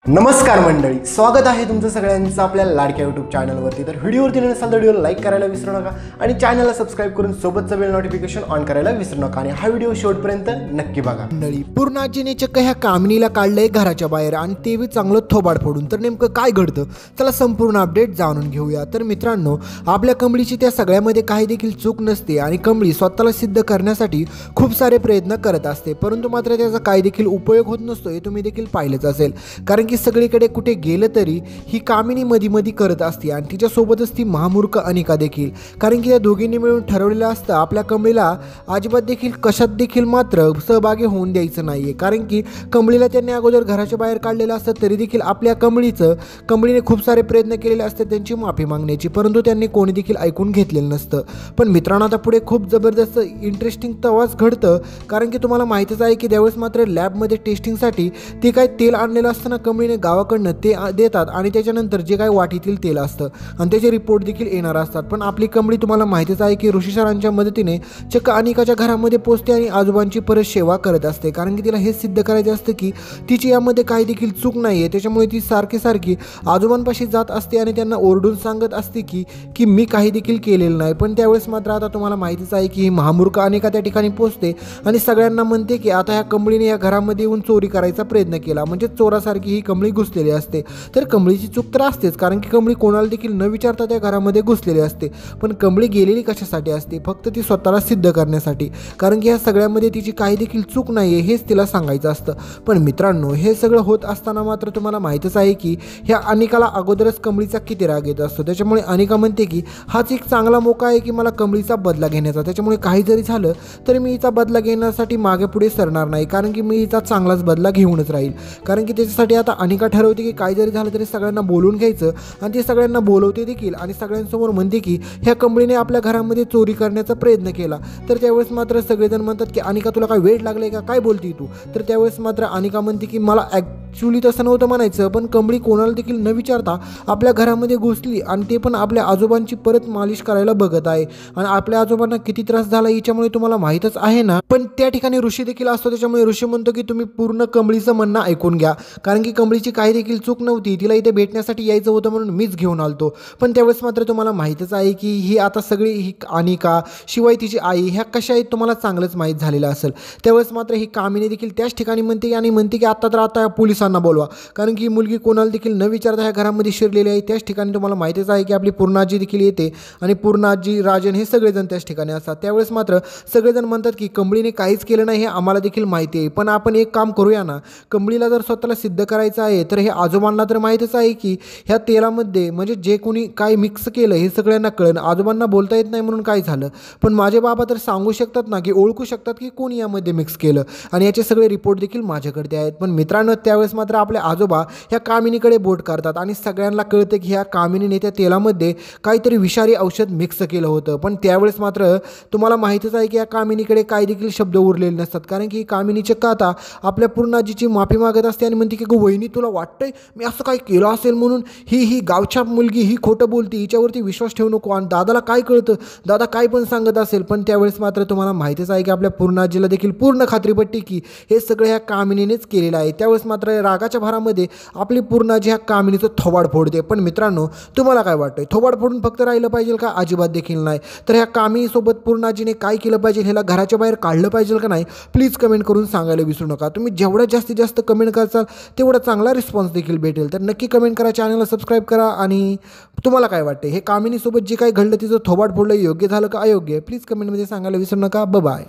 नमस्कार मंडळी, स्वागत आहे तुमचं सगळ्यांचं आपल्या लाडक्या यूट्यूब चॅनलवरती। तर व्हिडिओवरती नसाल तर व्हिडिओला लाईक करायला विसरू नका आणि चॅनलला सबस्क्राईब करून सोबतचं बेल नोटिफिकेशन ऑन करायला विसरू नका आणि हा व्हिडिओ शेवटपर्यंत नक्की बघा। मंडळी, पूर्ण आजीने चक्क ह्या कामिनीला काढलंय घराच्या बाहेर आणि ते बी चांगलं थोबाड फोडून। तर नेमकं काय घडतं चला संपूर्ण अपडेट जाणून घेऊया। तर मित्रांनो, आपल्या कमळीची त्या सगळ्यामध्ये काही देखील चूक नसते आणि कमळी स्वतःला सिद्ध करण्यासाठी खूप सारे प्रयत्न करत असते, परंतु मात्र त्याचा काही देखील उपयोग होत नसतो हे तुम्ही देखील पाहिलंच असेल। कारण की सगळीकडे कुठे गेलं तरी ही कामिनी मधी करत असते आणि तिच्यासोबतच ती महामूर्ख अनिका देखील। कारण की त्या दोघींनी मिळून ठरवलेलं असतं आपल्या कमळीला अजिबात देखील कशात देखील मात्र सहभागी होऊन द्यायचं नाहीये। कारण की कमळीला त्यांनी अगोदर घराच्या बाहेर काढलेलं असतं, तरी देखील आपल्या कमळीने खूप सारे प्रयत्न केलेले असतात त्यांची माफी मागण्याची, परंतु त्यांनी कोणी देखील ऐकून घेतलेलं नसतं। पण मित्रांनो, आता पुढे खूप जबरदस्त इंटरेस्टिंग तवाच घडतं। कारण की तुम्हाला माहितीच आहे की त्यावेळेस मात्र लॅबमध्ये टेस्टिंगसाठी ते काय तेल आणलेलं असताना कमळीने गावाकडनं ते देतात आणि त्याच्यानंतर जे काय वाटीतील तेल असतं आणि त्याचे रिपोर्ट देखील येणार असतात। पण आपली कमळी तुम्हाला माहितीच आहे की ऋषी सरांच्या मदतीने चक्क अनिकाच्या घरामध्ये पोहोचते आणि आजोबांची परत सेवा करत असते। कारण की तिला हे सिद्ध करायचं असतं की तिची यामध्ये काही देखील चूक नाही आहे, त्याच्यामुळे ती सारखी आजोबांपाशी जात असते आणि त्यांना ओरडून सांगत असते की मी काही देखील केलेलं नाही। पण त्यावेळेस मात्र आता तुम्हाला माहितीच आहे की ही महामूर्ख अनिका त्या ठिकाणी पोहोचते आणि सगळ्यांना म्हणते की आता ह्या कमळीने या घरामध्ये येऊन चोरी करायचा प्रयत्न केला, म्हणजे चोरासारखी ही कमळी घुसलेली असते। तर कमळीची चूक तर असतेच, कारण की कमळी कोणाला देखील न विचारता त्या घरामध्ये घुसलेली असते। पण कमळी गेलेली कशासाठी असते? फक्त ती स्वतःला सिद्ध करण्यासाठी, कारण की ह्या सगळ्यामध्ये तिची काही देखील चूक नाही आहे हेच तिला सांगायचं असतं। पण मित्रांनो, हे सगळं होत असताना मात्र तुम्हाला माहीतच आहे की ह्या अनिकाला अगोदरच कमळीचा किती राग येत असतो। त्याच्यामुळे अनिका म्हणते की हाच एक चांगला मौका आहे की मला कमळीचा बदला घेण्याचा, त्याच्यामुळे काही जरी झालं तरी मी हिचा बदला घेण्यासाठी मागे पुढे सरणार नाही, कारण की मी हिचा चांगलाच बदला घेऊनच राहील। कारण की त्याच्यासाठी आता अनिका ठरवते की काही जरी झालं तरी सगळ्यांना बोलून घ्यायचं आणि ते सगळ्यांना बोलवते देखील आणि सगळ्यांसमोर म्हणते की ह्या कमळीने आपल्या घरामध्ये चोरी करण्याचा प्रयत्न केला। तर त्यावेळेस मात्र सगळेजण म्हणतात की अनिका तुला काय वेळ लागले का, काय बोलती तू? तर त्यावेळेस मात्र अनिका म्हणते की मला ॲक्च्युली तसं नव्हतं म्हणायचं, पण कमळी कोणाला देखील न विचारता आपल्या घरामध्ये घुसली आणि ते पण आपल्या आजोबांची परत मालिश करायला बघत आहे आणि आपल्या आजोबांना किती त्रास झाला हिच्यामुळे तुम्हाला माहीतच आहे ना। पण त्या ठिकाणी ऋषी देखील असतो, त्याच्यामुळे ऋषी म्हणतो की तुम्ही पूर्ण कमळीचं म्हणणं ऐकून घ्या, कारण की कमळीची काही देखील चूक नव्हती, तिला इथे भेटण्यासाठी यायचं होतं म्हणून मीच घेऊन आलतो। पण त्यावेळेस मात्र तुम्हाला माहीतच आहे की ही आता सगळी ही अनिका शिवाय तिची आई ह्या कशा आहेत तुम्हाला चांगलंच माहीत झालेलं असेल। त्यावेळेस मात्र ही कामिनी देखील त्याच ठिकाणी म्हणते की आता पोलिसांना बोलवा, कारण की ही मुलगी कोणाला देखील न विचारता ह्या घरामध्ये शिरलेली आहे। त्याच ठिकाणी तुम्हाला माहितीच आहे की आपली पूर्णाजी देखील येते आणि पूर्णाजी राजन हे सगळेजण त्याच ठिकाणी असतात। त्यावेळेस मात्र सगळेजण म्हणतात की कमळीने काहीच केलं नाही हे आम्हाला देखील माहिती आहे, पण आपण एक काम करूया ना, कमळीला जर स्वतःला सिद्ध करायचं आहे तर हे आजोबांना तर माहीतच आहे की ह्या तेलामध्ये म्हणजे जे कोणी काय मिक्स केलं हे सगळ्यांना कळलं। आजोबांना बोलता येत नाही म्हणून काय झालं, पण माझे बाबा तर सांगू शकतात ना, की ओळखू शकतात की कोणी यामध्ये मिक्स केलं आणि याचे सगळे रिपोर्ट देखील माझ्याकडे आहेत। पण मित्रांनो, त्यावेळेस मात्र आपले आजोबा ह्या कामिनीकडे बोट करतात आणि सगळ्यांना कळतं की ह्या कामिनीने त्या तेलामध्ये काहीतरी विषारी औषध मिक्स केलं होतं। पण त्यावेळेस मात्र तुम्हाला माहीतच आहे की या कामिनीकडे काही देखील शब्द उरलेले नसतात, कारण की कामिनी चक्क आता आपल्या पूर्णाजीची माफी मागत असते आणि म्हणते की वहिनी तुला वाटतंय मी असं काय केलं असेल म्हणून? ही गावच्या मुलगी ही खोटं बोलती, हिच्यावरती विश्वास ठेवू नको आणि दादाला काय कळतं, दादा काय पण सांगत असेल। पण त्यावेळेस मात्र तुम्हाला माहितीच आहे की आपल्या पूर्णाजीला देखील पूर्ण खात्री पटते की हे सगळं ह्या कामिनीनेच केलेलं आहे। त्यावेळेस मात्र रागाच्या भरामध्ये आपली पूर्णाजी ह्या कामिनीचं थोबाड फोडते। पण मित्रांनो, तुम्हाला काय वाटतंय, थोबाड फोडून फक्त राहिलं पाहिजे का? अजिबात देखील नाही। तर ह्या कामिनीसोबत पूर्णाजीने काय केलं पाहिजे, ह्याला घराच्या बाहेर काढलं पाहिजे का नाही, प्लीज कमेंट करून सांगायला विसरू नका। तुम्ही जेवढं जास्तीत जास्त कमेंट कराल तेवढा चांगला रिस्पॉन्स देखील भेटेल। तर नक्की कमेंट करा, चॅनलला सबस्क्राईब करा आणि तुम्हाला काय वाटते हे कामिनीसोबत जे काही घडलं तिचं थोबाड फोडलं योग्य झालं का अयोग्य, प्लीज कमेंटमध्ये सांगायला विसरू नका। बाय।